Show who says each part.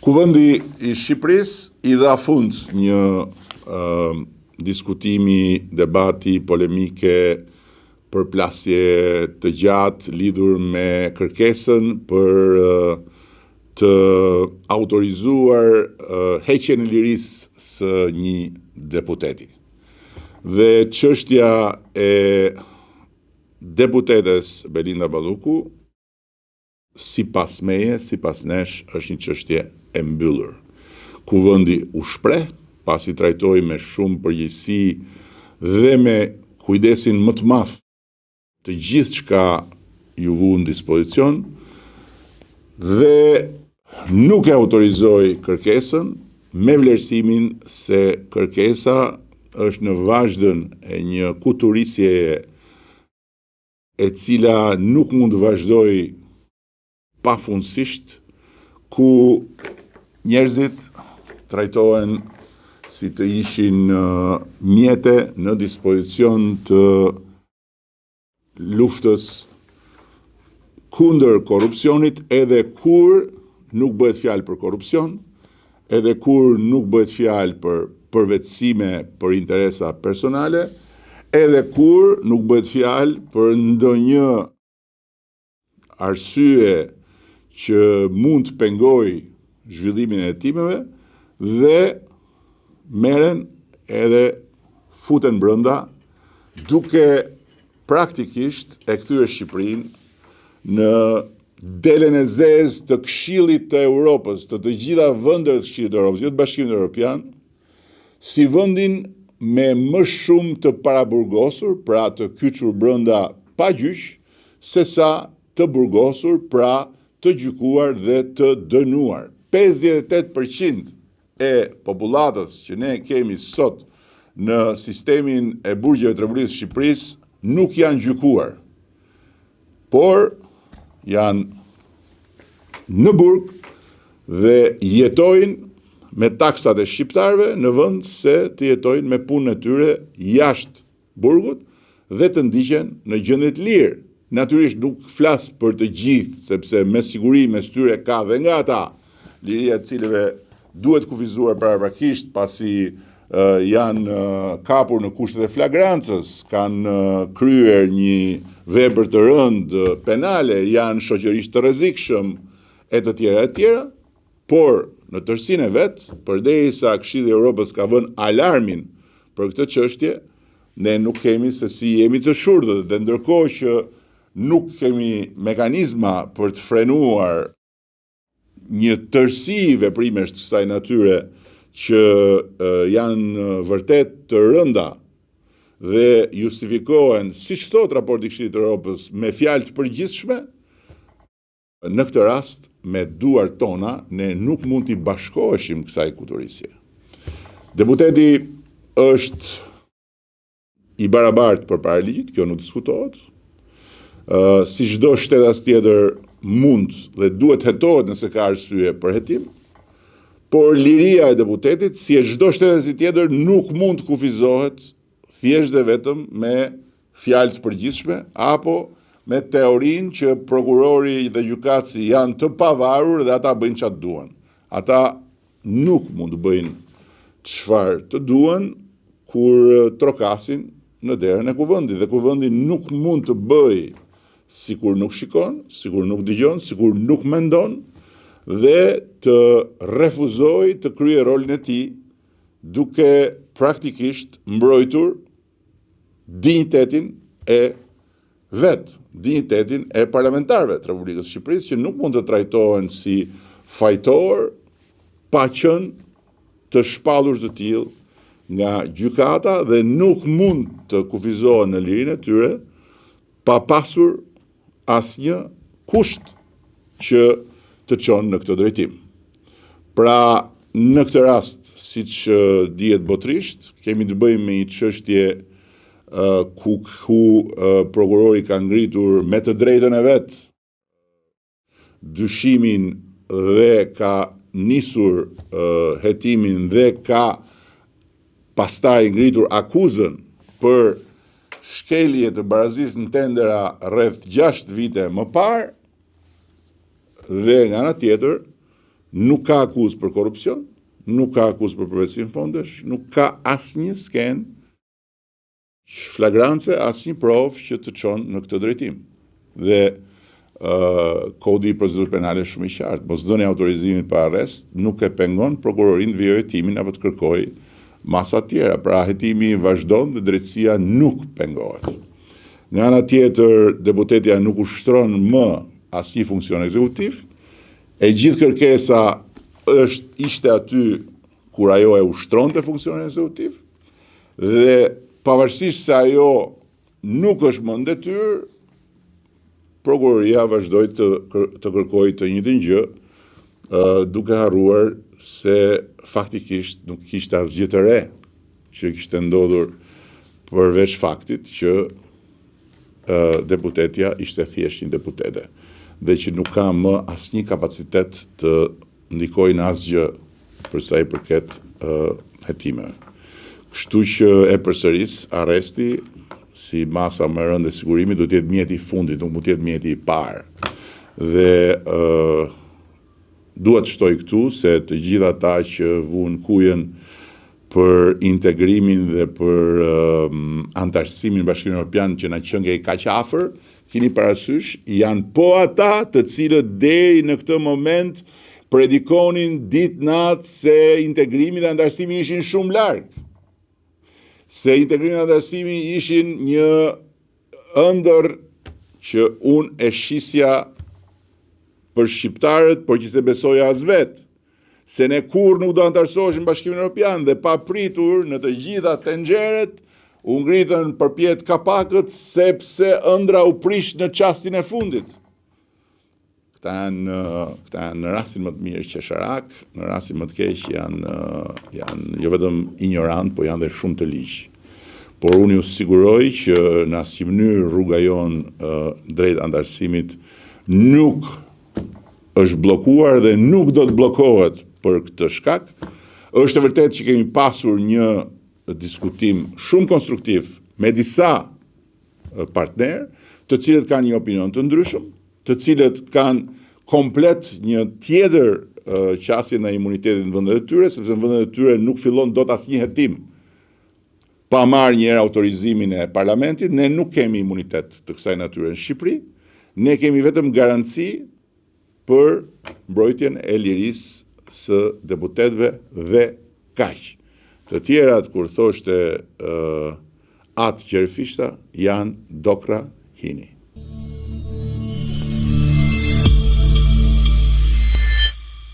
Speaker 1: Kuvendi i Shqipërisë i dha fund një diskutimi, debati, polemike, përplasje të gjatë lidhur me kërkesën për të autorizuar heqjen e lirisë së një deputeti. Dhe çështja e deputetes Belinda Balluku, sipas meje, sipas nesh, është një çështje e mbyllur. Kuvendi u shpreh, pasi trajtoi me shumë përgjegjësi dhe me kujdesin më të madh të gjithë çka ju vu në dispozicion, dhe nuk e autorizoi kërkesën me vlerësimin se kërkesa është në vazhdën e një kuturisjeje e cila nuk mund të vazhdoj pafundësisht, ku njerëzit trajtohen si të ishin mjete në dispozicion të luftës kundër korrupsionit, edhe kur nuk bëhet fjalë për korrupsion, edhe kur nuk bëhet fjalë për përvetësime për interesa personale, edhe kur nuk bëhet fjalë për ndonjë arsye që mund të pengojë zhvillimin e hetimeve, dhe merren edhe futen brenda, duke praktikisht e kthyer Shqipërinë në delen e zezë të Këshillit të Europës, të gjitha vendet të Këshillit të Europës, jo të Bashkimit Evropian, si vendin me më shumë të paraburgosur, pra të kyçur brenda pa gjyq, sesa të burgosur, pra të gjykuar dhe të dënuar. 58% e popullatës që ne kemi sot në sistemin e burgjeve të Republikës së Shqipërisë nuk janë gjykuar, por janë në burg dhe jetojnë me taksat e shqiptarëve në vend se të jetojnë me punën e tyre jashtë burgut dhe të ndiqen në gjendje të lirë. Natyrisht nuk flas për të gjithë, sepse me siguri mes tyre ka dhe nga ata liria të cilëve duhet kufizuar paraprakisht, pasi janë kapur në kushtet e flagrancës, kanë kryer një vepër të rëndë penale, janë shoqërisht të rrezikshëm e të tjera, por në tërësinë e vet, përderisa Këshilli i Evropës ka vënë alarmin për këtë çështje, ne nuk kemi se si jemi të shurdhët, dhe ndërkohë që nuk kemi mekanizma për të frenuar një tërësi veprimesh të kësaj natyre që janë vërtet të rënda dhe justifikohen, siç thot raporti i Këshillit të Evropës, me fjalë të përgjithshme, në këtë rast, me duart tona, ne nuk mund t'i bashkoheshim kësaj kuturisje. Deputeti është i barabartë përpara ligjit, kjo nuk diskutohet. Si çdo shtetas tjetër mund dhe duhet hetohet nëse ka arsye për hetim, por liria e deputetit, si e çdo shtetasi tjetër, nuk mund të kufizohet thjesht dhe vetëm me fjalë të përgjithshme apo me teorinë që prokurori dhe gjykatësi janë të pavarur dhe ata bëjnë çfarë duan. Ata nuk mund të bëjnë çfarë të duan kur trokasin në derën e kuvendit, dhe kuvendi nuk mund të bëjë sikur nuk shikon, sikur nuk dëgjon, sikur nuk mendon, dhe të refuzoj të kryejë rolin e tij duke praktikisht mbrojtur dinjitetin e vet, dinjitetin e parlamentarëve të Republikës së Shqipërisë, që nuk mund të trajtohen si fajtor pa qenë të shpallur të tillë nga gjykata, dhe nuk mund të kufizohen në lirinë e tyre pa pasur asnjë kusht që të çon në këtë drejtim. Pra, në këtë rast, siç dihet botërisht, kemi të bëjmë me një çështje ku prokurori ka ngritur me të drejtën e vet dyshimin dhe ka nisur hetimin dhe ka pastaj ngritur akuzën për shkelje të barazisë në tendera rreth 6 vite më parë, dhe nga ana tjetër nuk ka akuzë për korrupsion, nuk ka akuzë për përvetësim fondesh, nuk ka asnjë skenë flagrance, asnjë provë që të çon në këtë drejtim. Dhe kodi i procedurës penale shumë i qartë. Mosdhënia e autorizimit për arrest nuk e pengon prokurorin të vijojë hetimin apo të kërkojë masa tjera. Pra hetimi vazhdon dhe drejtësia nuk pengohet. Nga ana tjetër, deputetja nuk ushtron më asnjë funksion ekzekutiv. E gjithë kërkesa ishte aty kur ajo e ushtronte funksionin ekzekutiv dhe pavarësisht se ajo nuk është më në detyrë, prokuroria vazhdoi të kërkojë të njëjtën gjë, duke harruar se faktikisht nuk kishte asgjë të re që kishte ndodhur përveç faktit që deputetja ishte thjesht një deputete dhe që nuk ka më asnjë kapacitet të ndikojë në asgjë për sa i përket hetimeve. Kështu që e përsëris, arresti si masa më e rëndë e sigurimit do të jetë mjeti i fundit, nuk mund të jetë mjeti i parë. Dhe dua të shtoj këtu se të gjithë ata që vuan kujën për integrimin dhe për antarësimin në Bashkimin Evropian që na qënge kaq afër, keni parasysh, janë po ata të cilët deri në këtë moment predikonin ditë natë se integrimi dhe antarësimi ishin shumë larg. Se integrimi dhe antarësimi ishin një ëndër që unë e shisja për shqiptarët, por që se besoja as vetë. Se ne kur nuk do antarësoheshim në Bashkimin Evropian dhe pa pritur në të gjitha tenxheret u ngritën përpjet kapakët sepse ëndra u prish në çastin e fundit. Këta janë në rastin më të mirë qesharak, në rastin më të keq janë jo vetëm ignorant, po janë dhe shumë të ligjë. Por unë ju siguroj që në asnjë mënyrë rruga jonë drejt antarësimit nuk është bllokuar dhe nuk do të bllokohet për këtë shkak. Është e vërtetë që kemi pasur një diskutim shumë konstruktiv me disa partnerë, të cilët kanë një opinion të ndryshëm, të cilët kanë komplet një tjetër qasje në imunitetin në vendet e tyre, sepse në vendet e tyre nuk fillon dot asnjë hetim pa marrë një herë autorizimin e parlamentit. Ne nuk kemi imunitet të kësaj natyre në Shqipëri, ne kemi vetëm garanci për mbrojtjen e lirisë së deputetëve dhe kaq. Të tjerat, kur thoshte atë Gjerfishta, janë dokra hini.